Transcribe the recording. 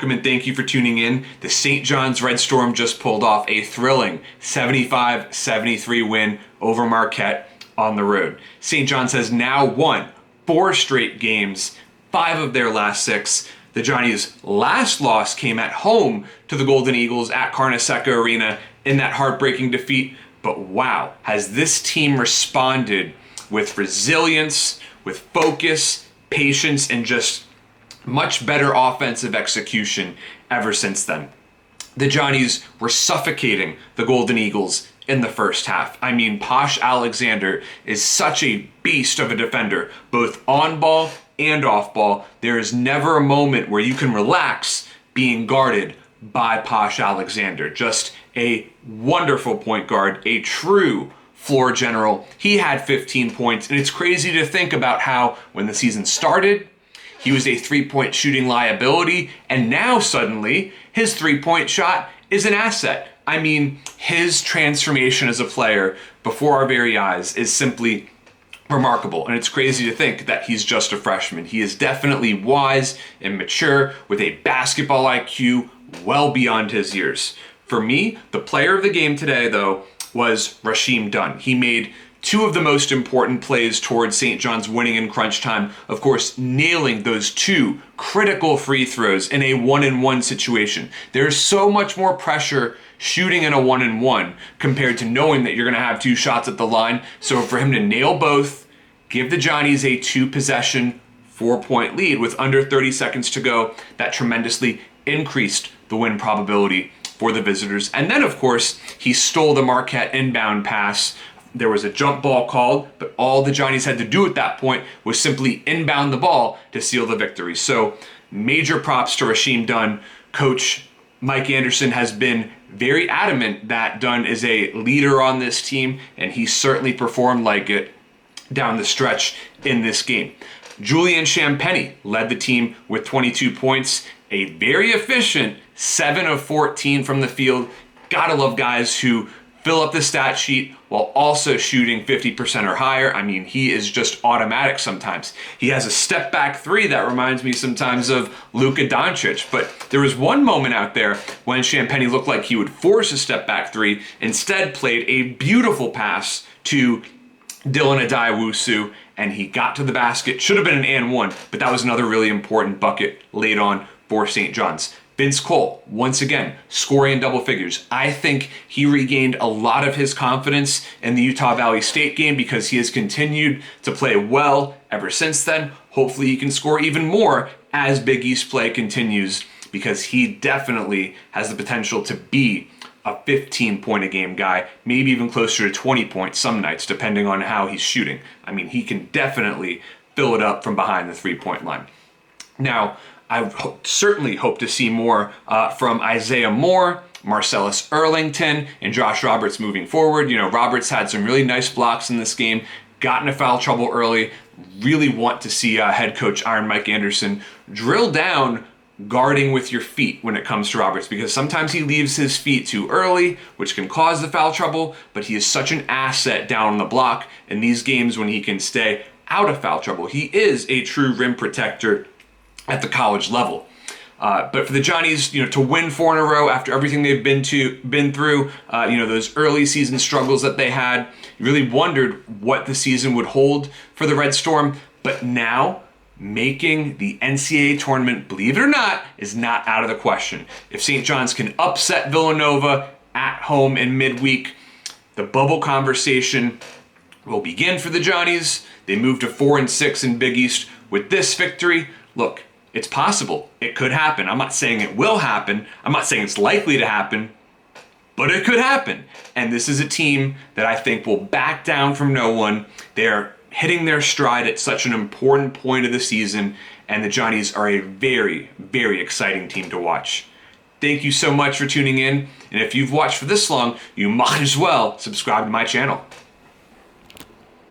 welcome and thank you for tuning in. The St. John's Red Storm just pulled off a thrilling 75-73 win over Marquette on the road. St. John's has now won 4 straight games, 5 of their last 6. The Johnnies' last loss came at home to the Golden Eagles at Carnesecca Arena in that heartbreaking defeat. But wow, has this team responded with resilience, with focus, patience, and just much better offensive execution ever since then. The Johnnies were suffocating the Golden Eagles in the first half. I mean, Posh Alexander is such a beast of a defender, both on ball and off ball. There is never a moment where you can relax being guarded by Posh Alexander. Just a wonderful point guard, a true floor general. He had 15 points, and it's crazy to think about how when the season started, he was a 3-point shooting liability, and now suddenly his 3-point shot is an asset. I mean, his transformation as a player before our very eyes is simply remarkable, and it's crazy to think that he's just a freshman. He is definitely wise and mature with a basketball IQ well beyond his years. For me, the player of the game today, though, was Rasheem Dunn. He made 2 of the most important plays towards St. John's winning in crunch time. Of course, nailing those 2 critical free throws in a 1-and-1 situation. There's so much more pressure shooting in a 1-and-1 compared to knowing that you're going to have 2 shots at the line. So for him to nail both, give the Johnnies a 2-possession, 4-point lead with under 30 seconds to go, that tremendously increased the win probability for the visitors. And then, of course, he stole the Marquette inbound pass. There was a jump ball called, but all the Johnnies had to do at that point was simply inbound the ball to seal the victory. So major props to Rasheem Dunn. Coach Mike Anderson has been very adamant that Dunn is a leader on this team, and he certainly performed like it down the stretch in this game. Julian Champagnie led the team with 22 points, a very efficient 7 of 14 from the field. Gotta love guys who fill up the stat sheet while also shooting 50% or higher. I mean, he is just automatic sometimes. He has a step back 3 that reminds me sometimes of Luka Doncic, but there was one moment out there when Champagnie looked like he would force a step back 3, instead played a beautiful pass to Dylan Adai-Wusu, and he got to the basket. Should have been an and 1, but that was another really important bucket laid on for St. John's. Vince Cole, once again, scoring in double figures. I think he regained a lot of his confidence in the Utah Valley State game because he has continued to play well ever since then. Hopefully he can score even more as Big East play continues, because he definitely has the potential to be a 15-point-a-game guy, maybe even closer to 20 points some nights, depending on how he's shooting. I mean, he can definitely fill it up from behind the 3-point line. Now, I certainly hope to see more from Isaiah Moore, Marcellus Erlington, and Josh Roberts moving forward. You know, Roberts had some really nice blocks in this game, got into foul trouble early. Really want to see head coach Iron Mike Anderson drill down guarding with your feet when it comes to Roberts, because sometimes he leaves his feet too early, which can cause the foul trouble, but he is such an asset down on the block in these games when he can stay out of foul trouble. He is a true rim protector at the college level. But for the Johnnies, to win 4 in a row after everything they've been through, those early season struggles that they had, you really wondered what the season would hold for the Red Storm. But now, making the NCAA tournament, believe it or not, is not out of the question. If St. John's can upset Villanova at home in midweek, the bubble conversation will begin for the Johnnies. They move to 4-6 in Big East with this victory. Look, it's possible. It could happen. I'm not saying it will happen. I'm not saying it's likely to happen, but it could happen. And this is a team that I think will back down from no one. They're hitting their stride at such an important point of the season, and the Johnnies are a very, very exciting team to watch. Thank you so much for tuning in, and if you've watched for this long, you might as well subscribe to my channel.